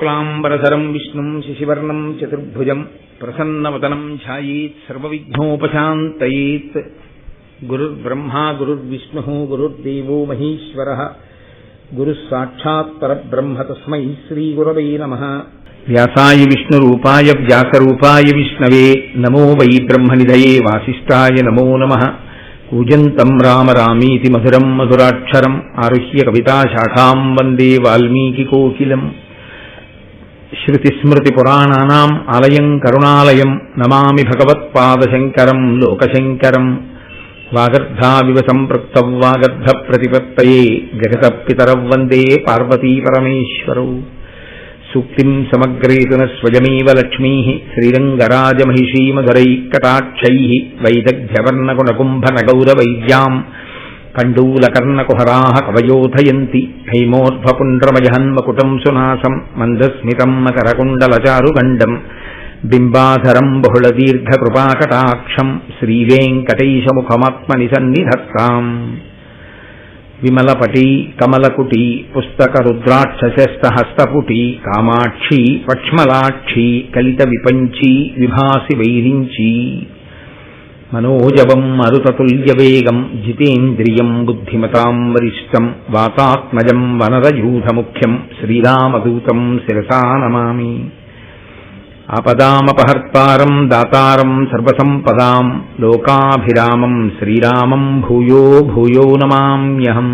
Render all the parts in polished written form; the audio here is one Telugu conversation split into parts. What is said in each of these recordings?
శుక్లాంబరధరం విష్ణుం శశివర్ణం చతుర్భుజం ప్రసన్నవదనం ధ్యాయేత్ సర్వవిఘ్నోపశాంతయేత్. గురుర్బ్రహ్మా గురుర్విష్ణుః గురుర్దేవో మహేశ్వరః గురుః సాక్షాత్ పరబ్రహ్మ తస్మై శ్రీగురవే నమః. వ్యాసాయ విష్ణురూపాయ వ్యాసరూపాయ విష్ణవే నమో వై బ్రహ్మనిధయే వాసిష్ఠాయ నమో నమః. కూజంతం రామ రామీతి మధురం మధురాక్షరం ఆరుహ్య కవితాశాఖాం వందే వాల్మీకికోకిలం. శృతిస్మృతిపురాణానాం ఆలయం కరుణాలయం నమామి భగవత్పాదశంకరం లోకశంకరం. వాగర్ధావివ సంపృక్తౌ వాగర్ధప్రతిపత్తయే జగతఃపితరౌ వందే పార్వతీపరమేశ్వరౌ. సూక్తిం సమగ్రేతున స్వయమేవ లక్ష్మీః శ్రీరంగరాజమహిషీమధురైః వైదగ్ధ్యవర్ణగుణకుంభనగౌరవైద్యాం కండూలకర్ణకుహరాः కవయోధయంతి. హైమోర్ధ్వపుండ్రమజహన్మకుటం సునాసం మందస్మితం మకరకుండలచారుగండం బింబాధరం బహుళదీర్ఘకృపాకటాక్షం శ్రీవేంకటేశముఖమాత్మని సన్నిధత్తాం. విమలపటీ కమలకుటీ పుస్తకరుద్రాక్షశస్తహస్తపుటీ కామాక్షీ పక్ష్మలాక్షీ కలిత విపంచీ విభాసి వైరించీ. మనోజవం మరుతతుల్యవేగం జితేంద్రియం బుద్ధిమతాం వరిష్టం వాతాత్మజం వనరయూధముఖ్యం శ్రీరామదూతం శిరసా నమామి. ఆపదామపహర్తారం దాతారం సర్వసంపదాం లోకాభిరామం శ్రీరామం భూయో భూయో నమామ్యహం.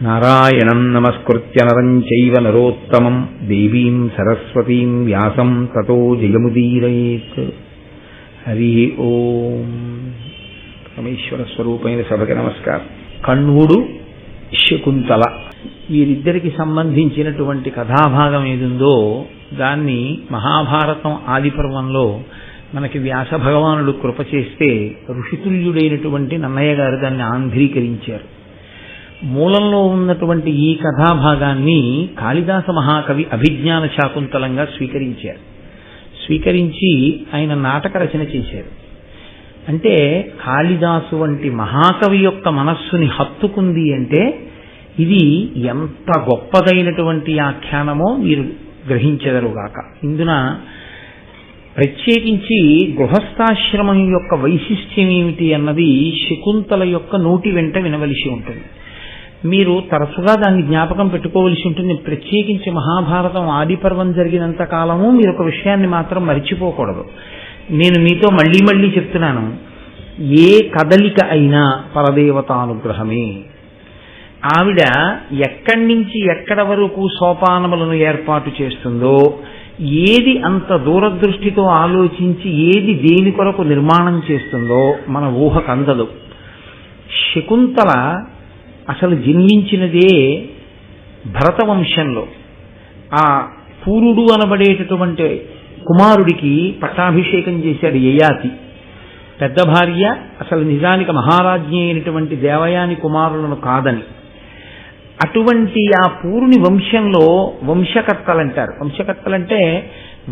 నారాయణం నమస్కృత్య నరం చైవ నరోత్తమం దేవీం సరస్వతీం వ్యాసం తతో జయముదీరయేత్. హరి ఓం. పరమేశ్వర స్వరూపైన సభకి నమస్కారం. కణ్వుడు శకుంతల వీరిద్దరికి సంబంధించినటువంటి కథాభాగం ఏదుందో దాన్ని మహాభారతం ఆదిపర్వంలో మనకి వ్యాస భగవానుడు కృప చేస్తే ఋషితుల్యుడైనటువంటి నన్నయ్య గారు దాన్ని ఆంధ్రీకరించారు. మూలంలో ఉన్నటువంటి ఈ కథాభాగాన్ని కాళిదాస మహాకవి అభిజ్ఞాన శాకుంతలంగా స్వీకరించారు. స్వీకరించి ఆయన నాటక రచన చేశారు. అంటే కాళిదాసు వంటి మహాకవి యొక్క మనస్సుని హత్తుకుంది అంటే ఇది ఎంత గొప్పదైనటువంటి ఆఖ్యానమో మీరు గ్రహించెదరుగాక. ఇందున ప్రత్యేకించి గృహస్థాశ్రమం యొక్క వైశిష్ట్యం ఏమిటి అన్నది శకుంతల యొక్క నోటి వెంట వినవలసి ఉంటుంది. మీరు తరచుగా దాన్ని జ్ఞాపకం పెట్టుకోవలసి ఉంటుంది. ప్రత్యేకించి మహాభారతం ఆదిపర్వం జరిగినంత కాలము మీరు ఒక విషయాన్ని మాత్రం మరిచిపోకూడదు. నేను మీతో మళ్ళీ మళ్ళీ చెప్తున్నాను, ఏ కదలిక అయినా పరదేవతానుగ్రహమే. ఆవిడ ఎక్కడి నుంచి ఎక్కడ వరకు సోపానములను ఏర్పాటు చేస్తుందో, ఏది అంత దూరదృష్టితో ఆలోచించి ఏది దేని కొరకు నిర్మాణం చేస్తుందో మన ఊహకు అందదు. శకుంతల అసలు జన్మించినదే భరతవంశంలో. ఆ పూరుడు అనబడేటటువంటి కుమారుడికి పట్టాభిషేకం చేశాడు యయాతి. పెద్ద భార్య అసలు నిజానికి మహారాజ్ఞి అయినటువంటి దేవయాని కుమారులను కాదని. అటువంటి ఆ పూరుని వంశంలో వంశకర్తలంటారు. వంశకర్తలంటే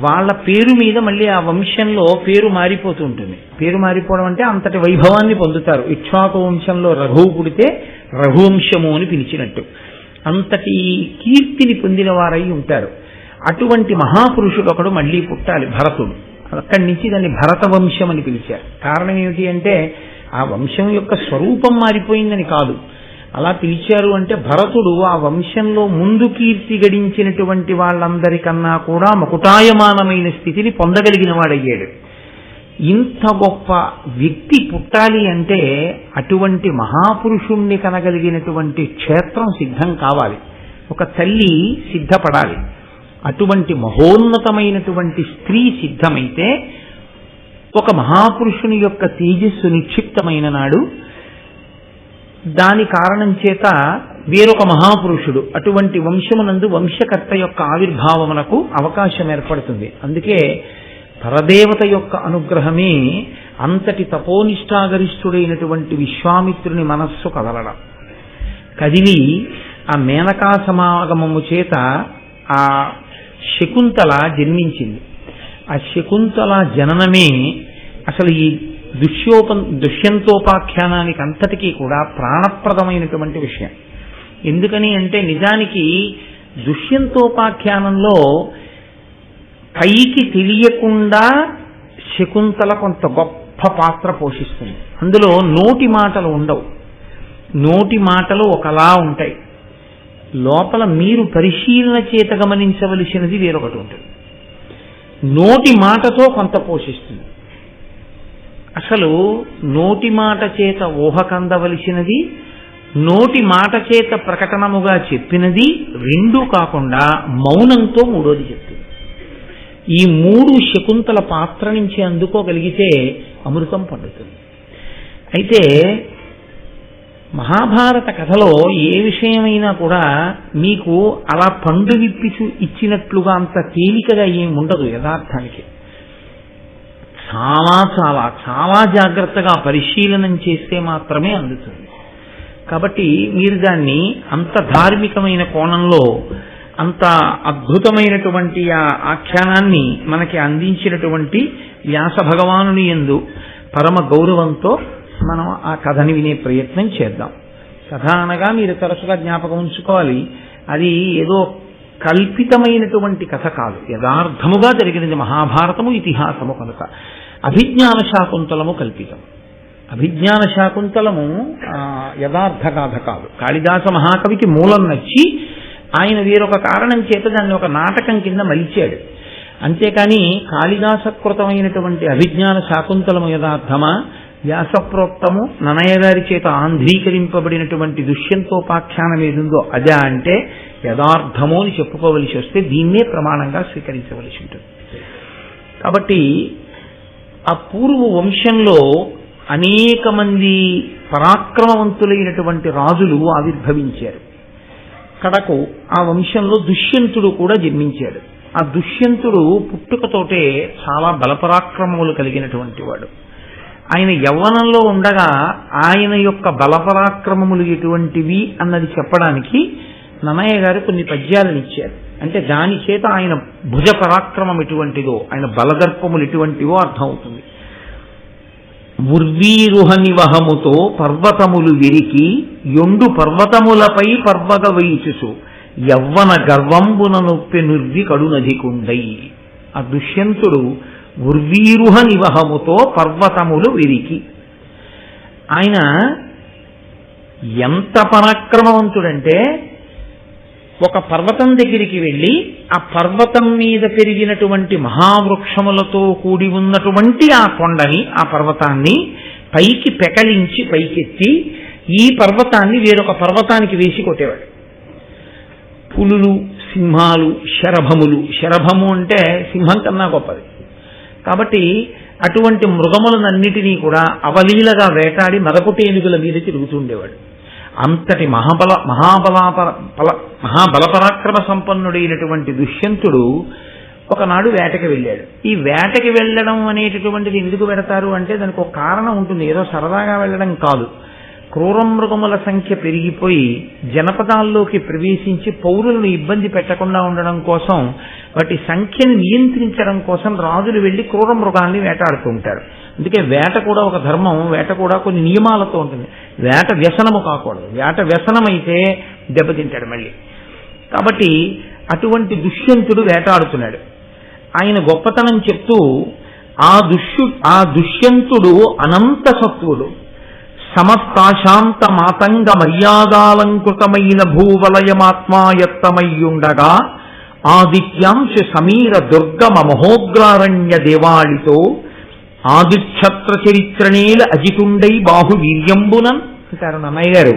వాళ్ళ పేరు మీద మళ్ళీ ఆ వంశంలో పేరు మారిపోతూ ఉంటుంది. పేరు మారిపోవడం అంటే అంతటి వైభవాన్ని పొందుతారు. ఇక్ష్వాకు వంశంలో రఘువు పుడితే రఘువంశము అని పిలిచినట్టు అంతటి కీర్తిని పొందిన వారై ఉంటారు. అటువంటి మహాపురుషుడు ఒకడు మళ్ళీ పుట్టాలి, భరతుడు. అక్కడి నుంచి దాన్ని భరత వంశం అని పిలిచారు. కారణం ఏమిటి అంటే ఆ వంశం యొక్క స్వరూపం మారిపోయిందని కాదు. అలా పిలిచారు అంటే భరతుడు ఆ వంశంలో ముందు కీర్తి గడించినటువంటి వాళ్ళందరికన్నా కూడా మకుటాయమానమైన స్థితిని పొందగలిగిన వాడయ్యాడు. ఇంత గొప్ప వ్యక్తి పుట్టాలి అంటే అటువంటి మహాపురుషుణ్ణి కనగలిగినటువంటి క్షేత్రం సిద్ధం కావాలి, ఒక తల్లి సిద్ధపడాలి. అటువంటి మహోన్నతమైనటువంటి స్త్రీ సిద్ధమైతే ఒక మహాపురుషుని యొక్క తేజస్సు నిక్షిప్తమైన నాడు దాని కారణం చేత వేరొక మహాపురుషుడు అటువంటి వంశమునందు వంశకర్త యొక్క ఆవిర్భావమునకు అవకాశం ఏర్పడుతుంది. అందుకే పరదేవత యొక్క అనుగ్రహమే అంతటి తపోనిష్టాగరిష్ఠుడైనటువంటి విశ్వామిత్రుని మనస్సు కదలడం. కదిలి ఆ మేనకా సమాగమము చేత ఆ శకుంతల జన్మించింది. ఆ శకుంతల జననమే అసలు ఈ దుష్యంతోపాఖ్యానానికి అంతటికీ కూడా ప్రాణప్రదమైనటువంటి విషయం. ఎందుకని అంటే నిజానికి దుష్యంతోపాఖ్యానంలో పైకి తెలియకుండా శకుంతల కొంత గొప్ప పాత్ర పోషిస్తుంది. అందులో నోటి మాటలు ఉండవు, నోటి మాటలు ఒకలా ఉంటాయి, లోపల మీరు పరిశీలన చేత గమనించవలసినది వేరొకటి ఉంటుంది. నోటి మాటతో కొంత పోషిస్తుంది. అసలు నోటి మాట చేత ఊహ కందవలసినది, నోటి మాట చేత ప్రకటనముగా చెప్పినది రెండూ కాకుండా మౌనంతో మూడోది చెప్తుంది. ఈ మూడు శకుంతల పాత్ర నుంచి అందుకోగలిగితే అమృతం పండుతుంది. అయితే మహాభారత కథలో ఏ విషయమైనా కూడా మీకు అలా పండు విప్పి ఇచ్చినట్లుగా అంత తేలికగా ఏమి ఉండదు. యథార్థానికి చాలా చాలా చాలా జాగ్రత్తగా పరిశీలనం చేస్తే మాత్రమే అందుతుంది. కాబట్టి మీరు దాన్ని అంత ధార్మికమైన కోణంలో అంత అద్భుతమైనటువంటి ఆ ఆఖ్యానాన్ని మనకి అందించినటువంటి వ్యాస భగవానుని యందు పరమ గౌరవంతో మనం ఆ కథని వినే ప్రయత్నం చేద్దాం. కథ అనగా మీరు తరచుగా జ్ఞాపకం ఉంచుకోవాలి, అది ఏదో కల్పితమైనటువంటి కథ కాదు, యథార్థముగా జరిగినది. మహాభారతము ఇతిహాసము కనుక అభిజ్ఞాన శాకుంతలము కల్పితం. అభిజ్ఞాన శాకుంతలము యథార్థ గాథ కాదు. కాళిదాస మహాకవికి మూలం నచ్చి ఆయన వేరొక కారణం చేత దాన్ని ఒక నాటకం కింద మలిచాడు. అంతేకాని కాళిదాసకృతమైనటువంటి అభిజ్ఞాన శాకుంతలము యథార్థమా, వ్యాసప్రోక్తము నన్నయ్య గారి చేత ఆంధ్రీకరింపబడినటువంటి దుష్యంతోపాఖ్యానం ఏదుందో అదే అంటే యథార్థము అని చెప్పుకోవలసి వస్తే దీన్నే ప్రమాణంగా స్వీకరించవలసి ఉంటుంది. కాబట్టి ఆ పూర్వ వంశంలో అనేక మంది పరాక్రమవంతులైనటువంటి రాజులు ఆవిర్భవించారు. కడకు ఆ వంశంలో దుష్యంతుడు కూడా జన్మించాడు. ఆ దుష్యంతుడు పుట్టుకతోటే చాలా బలపరాక్రమములు కలిగినటువంటి వాడు. ఆయన యవ్వనంలో ఉండగా ఆయన యొక్క బలపరాక్రమములు ఎటువంటివి అన్నది చెప్పడానికి నన్నయ్య గారు కొన్ని పద్యాలను ఇచ్చారు. అంటే దాని చేత ఆయన భుజ పరాక్రమం ఎటువంటిదో, ఆయన బలదర్పములు ఎటువంటివో అర్థమవుతుంది. ఉర్వీరుహ నివహముతో పర్వతములు విరికి యొండు పర్వతములపై పర్వత వైచుసు యవ్వన గర్వంబున నొప్పి నుర్వి కడునధికుండై. ఆ దుష్యంతుడు ఉర్వీరుహ నివహముతో పర్వతములు విరికి, ఆయన ఎంత పరాక్రమవంతుడంటే ఒక పర్వతం దగ్గరికి వెళ్ళి ఆ పర్వతం మీద పెరిగినటువంటి మహావృక్షములతో కూడి ఉన్నటువంటి ఆ కొండని, ఆ పర్వతాన్ని పైకి పెకలించి పైకెత్తి ఈ పర్వతాన్ని వేరొక పర్వతానికి వేసి కొట్టేవాడు. పులులు, సింహాలు, శరభములు, శరభము అంటే సింహం కన్నా గొప్పది కాబట్టి అటువంటి మృగములనన్నిటినీ కూడా అవలీలగా వేటాడి మదపుటేనుగుల మీద తిరుగుతుండేవాడు. అంతటి మహాబలపరాక్రమ సంపన్నుడైనటువంటి దుష్యంతుడు ఒకనాడు వేటకి వెళ్ళాడు. ఈ వేటకి వెళ్ళడం అనేటటువంటిది ఎందుకు పెడతారు అంటే దానికి ఒక కారణం ఉంటుంది, ఏదో సరదాగా వెళ్ళడం కాదు. క్రూరమృగముల సంఖ్య పెరిగిపోయి జనపదాల్లోకి ప్రవేశించి పౌరులను ఇబ్బంది పెట్టకుండా ఉండడం కోసం, వాటి సంఖ్యను నియంత్రించడం కోసం రాజులు వెళ్లి క్రూరమృగాల్ని వేటాడుతూ ఉంటారు. అందుకే వేట కూడా ఒక ధర్మం, వేట కూడా కొన్ని నియమాలతో ఉంటుంది. వేట వ్యసనము కాకూడదు, వేట వ్యసనమైతే దెబ్బతింటాడు మళ్ళీ. కాబట్టి అటువంటి దుష్యంతుడు వేటాడుతున్నాడు. ఆయన గొప్పతనం చెప్తూ ఆ దుష్యంతుడు అనంత సత్వుడు, సమస్తాశాంత మాతంగ మర్యాదాలంకృతమైన భూవలయమాత్మాయత్తమయ్యుండగా ఆదిత్యాంశ సమీర దుర్గమ మహోగ్రారణ్య దేవాళితో ఆదిక్షత్ర చరిత్రనేల అజితుండై బాహువీర్యంబునన్ అంటారు నన్నయ్య గారు.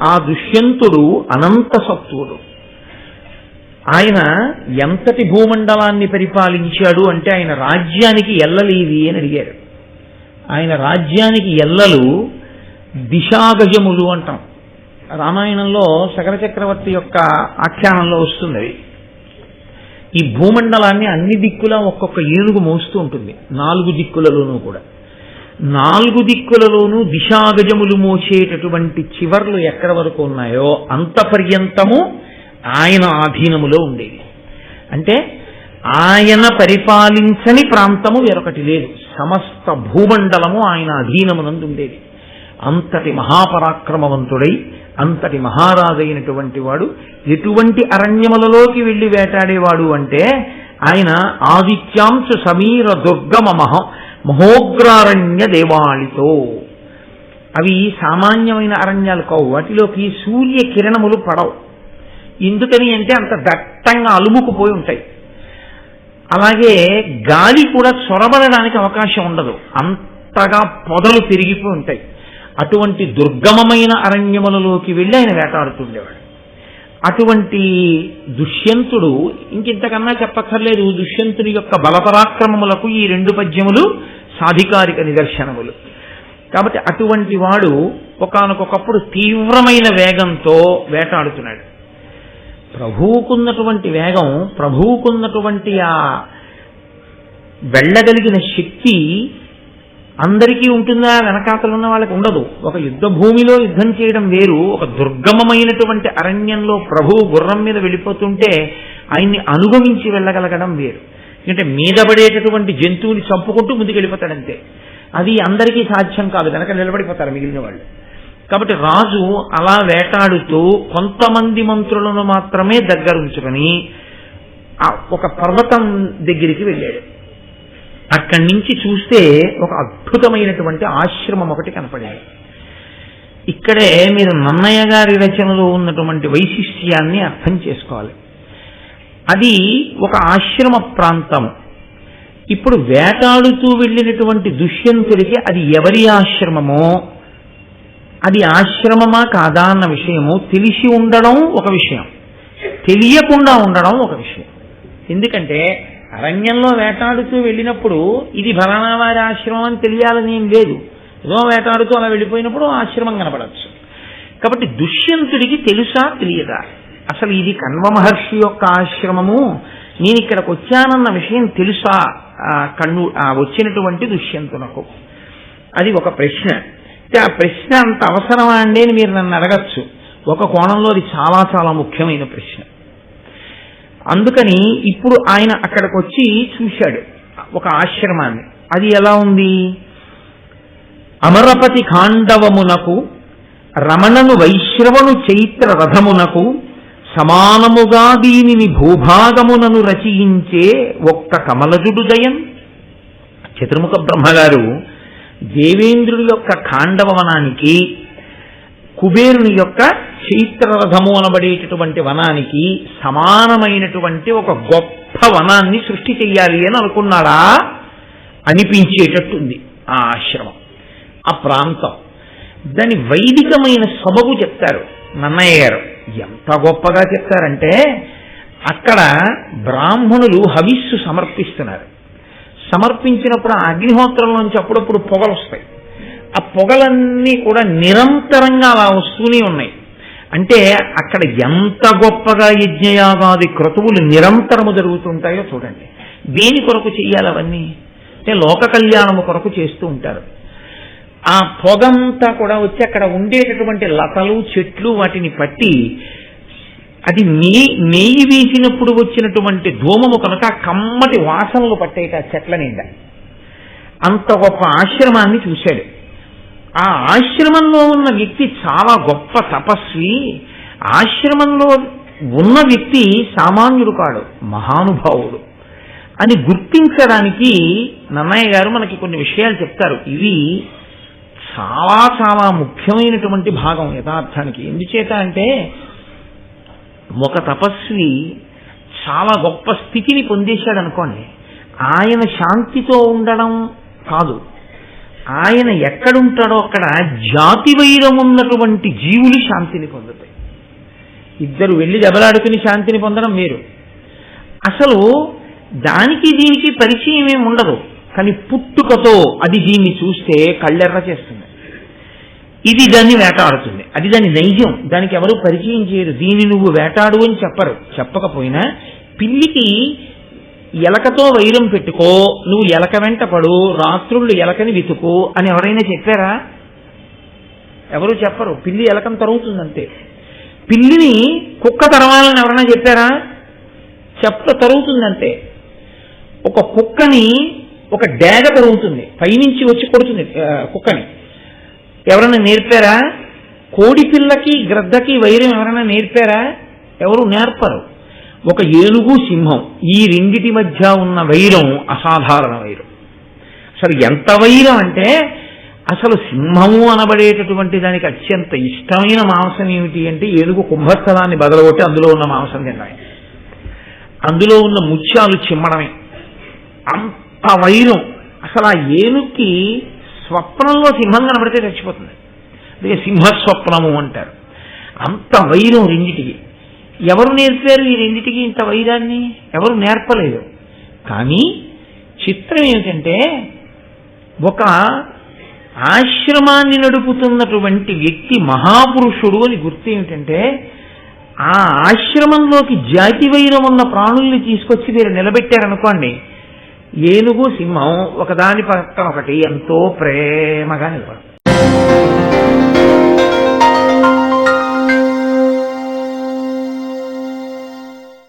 ఆ దుష్యంతుడు అనంత సత్వుడు. ఆయన ఎంతటి భూమండలాన్ని పరిపాలించాడు అంటే ఆయన రాజ్యానికి ఎల్లలేవి అని అడిగారు. ఆయన రాజ్యానికి ఎల్లలు దిశాగజములు అంటాం. రామాయణంలో సగర చక్రవర్తి యొక్క ఆఖ్యానంలో వస్తున్నది. ఈ భూమండలాన్ని అన్ని దిక్కులా ఒక్కొక్క ఏనుగు మోస్తూ ఉంటుంది, 4 దిక్కులలోనూ కూడా. 4 దిక్కులలోనూ దిశాగజములు మోసేటటువంటి చివర్లు ఎక్కడి వరకు ఉన్నాయో అంత పర్యంతము ఆయన ఆధీనములో ఉండేది. అంటే ఆయన పరిపాలించని ప్రాంతము వేరొకటి లేదు, సమస్త భూమండలము ఆయన అధీనమునందు ఉండేది. అంతటి మహాపరాక్రమవంతుడై అంతటి మహారాజైనటువంటి వాడు ఎటువంటి అరణ్యములలోకి వెళ్లి వేటాడేవాడు అంటే ఆయన ఆదిత్యాంశ సమీర దుర్గమ మహోగ్రారణ్య దేవాళితో. అవి సామాన్యమైన అరణ్యాలు కావు, వాటిలోకి సూర్య కిరణములు పడవు. ఎందుకని అంటే అంత దట్టంగా అలుముకుపోయి ఉంటాయి. అలాగే గాలి కూడా చొరబడడానికి అవకాశం ఉండదు, అంతగా పొదలు పెరిగిపోయి ఉంటాయి. అటువంటి దుర్గమమైన అరణ్యములలోకి వెళ్ళి ఆయన వేటాడుతుండేవాడు. అటువంటి దుష్యంతుడు, ఇంకింతకన్నా చెప్పక్కర్లేదు, దుష్యంతుడి యొక్క బలపరాక్రమములకు ఈ 2 పద్యములు సాధికారిక నిదర్శనములు. కాబట్టి అటువంటి వాడు ఒకానొకప్పుడు తీవ్రమైన వేగంతో వేటాడుతున్నాడు. ప్రభువుకున్నటువంటి వేగం, ప్రభువుకున్నటువంటి ఆ వెళ్ళగలిగిన శక్తి అందరికీ ఉంటుందా, వెనకాతలు ఉన్న వాళ్ళకి ఉండదు. ఒక యుద్ధ భూమిలో యుద్ధం చేయడం వేరు, ఒక దుర్గమమైనటువంటి అరణ్యంలో ప్రభువు గుర్రం మీద వెళ్ళిపోతుంటే ఆయన్ని అనుగమించి వెళ్ళగలగడం వేరు. ఎందుకంటే మీద పడేటటువంటి జంతువుని చంపుకుంటూ ముందుకు వెళ్ళిపోతాడంతే. అది అందరికీ సాధ్యం కాదు, వెనక నిలబడిపోతారు మిగిలిన వాళ్ళు. కాబట్టి రాజు అలా వేటాడుతూ కొంతమంది మంత్రులను మాత్రమే దగ్గరుంచుకొని ఒక పర్వతం దగ్గరికి వెళ్ళాడు. అక్కడి నుంచి చూస్తే ఒక అద్భుతమైనటువంటి ఆశ్రమం ఒకటి కనపడింది. ఇక్కడే మీరు నన్నయ్య గారి రచనలో ఉన్నటువంటి వైశిష్ట్యాన్ని అర్థం చేసుకోవాలి. అది ఒక ఆశ్రమ ప్రాంతం. ఇప్పుడు వేటాడుతూ వెళ్ళినటువంటి దుష్యంతుడికి అది ఎవరి ఆశ్రమమో, అది ఆశ్రమమా కాదా అన్న విషయము తెలిసి ఉండడం ఒక విషయం, తెలియకుండా ఉండడం ఒక విషయం. ఎందుకంటే అరణ్యంలో వేటాడుతూ వెళ్ళినప్పుడు ఇది ఫలానా వారి ఆశ్రమం అని తెలియాలని ఏం లేదు, ఏదో వేటాడుతూ అలా వెళ్ళిపోయినప్పుడు ఆశ్రమం కనపడచ్చు. కాబట్టి దుష్యంతుడికి తెలుసా తెలియదా, అసలు ఇది కణ్వ మహర్షి యొక్క ఆశ్రమము, నేను ఇక్కడికి వచ్చానన్న విషయం తెలుసా వచ్చినటువంటి దుష్యంతునకు? అది ఒక ప్రశ్న. ఆ ప్రశ్న అంత అవసరమా అండి అని మీరు నన్ను అడగచ్చు. ఒక కోణంలో అది చాలా చాలా ముఖ్యమైన ప్రశ్న. అందుకని ఇప్పుడు ఆయన అక్కడికి వచ్చి చూశాడు ఒక ఆశ్రమాన్ని. అది ఎలా ఉంది? అమరపతి ఖాండవమునకు రమణను వైశ్రవను చైత్ర రథమునకు సమానముగా దీనిని భూభాగమునను రచయించే ఒక్క కమలజుడు దయన్. చతుర్ముఖ బ్రహ్మగారు దేవేంద్రుడి యొక్క ఖాండవ వనానికి, కుబేరుని యొక్క చైత్రరథము అనబడేటటువంటి వనానికి సమానమైనటువంటి ఒక గొప్ప వనాన్ని సృష్టి చెయ్యాలి అని అనుకున్నాడా అనిపించేటట్టుంది ఆ ఆశ్రమం, ఆ ప్రాంతం. దాని వైదికమైన సబబు చెప్తారు నన్నయ్య గారు. ఎంత గొప్పగా చెప్తారంటే, అక్కడ బ్రాహ్మణులు హవిస్సు సమర్పిస్తున్నారు. సమర్పించినప్పుడు ఆ అగ్నిహోత్రంలోంచి అప్పుడప్పుడు పొగలు వస్తాయి. ఆ పొగలన్నీ కూడా నిరంతరంగా అలా వస్తూనే ఉన్నాయి. అంటే అక్కడ ఎంత గొప్పగా యజ్ఞయాగాది క్రతువులు నిరంతరము జరుగుతుంటాయో చూడండి. దేని కొరకు చెయ్యాలి అవన్నీ? అంటే లోక కళ్యాణము కొరకు చేస్తూ ఉంటారు. ఆ పొగంతా కూడా వచ్చి అక్కడ ఉండేటటువంటి లతలు చెట్లు వాటిని పట్టి, అది నెయ్యి వేసినప్పుడు వచ్చినటువంటి ధూమము కనుక కమ్మటి వాసనలు పట్టేట చెట్ల నిండా. అంత గొప్ప ఆశ్రమాన్ని చూశాడు. ఆ ఆశ్రమంలో ఉన్న వ్యక్తి చాలా గొప్ప తపస్వి. ఆశ్రమంలో ఉన్న వ్యక్తి సామాన్యుడు కాడు, మహానుభావుడు అని గుర్తించడానికి నన్నయ్య గారు మనకి కొన్ని విషయాలు చెప్తారు. ఇవి చాలా చాలా ముఖ్యమైనటువంటి భాగం యథార్థానికి. ఎందుచేత అంటే, ఒక తపస్వి చాలా గొప్ప స్థితిని పొందేశాడు అనుకోండి, ఆయన శాంతితో ఉండడం కాదు, ఆయన ఎక్కడుంటాడో అక్కడ జాతి వైరం ఉన్నటువంటి జీవులు శాంతిని పొందుతాయి. ఇద్దరు వెళ్ళి దెబ్బలాడుకుని శాంతిని పొందడం వేరు. అసలు దానికి దీనికి పరిచయం ఏమి ఉండదు, కానీ పుట్టుకతో అది దీన్ని చూస్తే కళ్ళెర్ర చేస్తుంది. ఇది దాన్ని వేటాడుతుంది, అది దాని నైజం. దానికి ఎవరు పరిచయం చేయరు. దీన్ని నువ్వు వేటాడు అని చెప్పరు. చెప్పకపోయినా పిల్లికి ఎలకతో వైరం పెట్టుకో, నువ్వు ఎలక వెంట పడు, రాత్రుళ్ళు ఎలకని వెతుకో అని ఎవరైనా చెప్పారా? ఎవరు చెప్పరు. పిల్లి ఎలకను తరుగుతుందంతే. పిల్లిని కుక్క తరవాలని ఎవరైనా చెప్పారా? తరుగుతుందంతే. ఒక కుక్కని ఒక డేగ తరుగుతుంది, పైనుంచి వచ్చి కొడుతుంది కుక్కని. ఎవరైనా నేర్పారా? కోడి పిల్లకి గ్రద్దకి వైరం ఎవరైనా నేర్పారా? ఎవరు నేర్పరు. ఒక ఏనుగు సింహం ఈ రెండిటి మధ్య ఉన్న వైరం అసాధారణ వైరం. అసలు ఎంత వైరం అంటే, అసలు సింహము అనబడేటటువంటి దానికి అత్యంత ఇష్టమైన మాంసం ఏమిటి అంటే ఏనుగు కుంభస్థలాన్ని బదలగొట్టి అందులో ఉన్న మాంసం తినడమే, అందులో ఉన్న ముత్యాలు చిమ్మడమే. అంత వైరం. అసలు ఆ ఏనుగుకి స్వప్నంలో సింహం కనబడితే చచ్చిపోతుంది. అదే సింహస్వప్నము అంటారు. అంత వైరం రెండిటికి. ఎవరు నేర్పారు ఈ రెండిటికి ఇంత వైరాన్ని? ఎవరు నేర్పలేదు. కానీ చిత్రం ఏమిటంటే, ఒక ఆశ్రమాన్ని నడుపుతున్నటువంటి వ్యక్తి మహాపురుషుడు అని గుర్తు ఏమిటంటే, ఆ ఆశ్రమంలోకి జాతి వైరం ఉన్న ప్రాణుల్ని తీసుకొచ్చి మీరు నిలబెట్టారనుకోండి, ఏనుగు సింహం ఒకదాని పక్కన ఒకటి ఎంతో ప్రేమగా నిలబడతారు.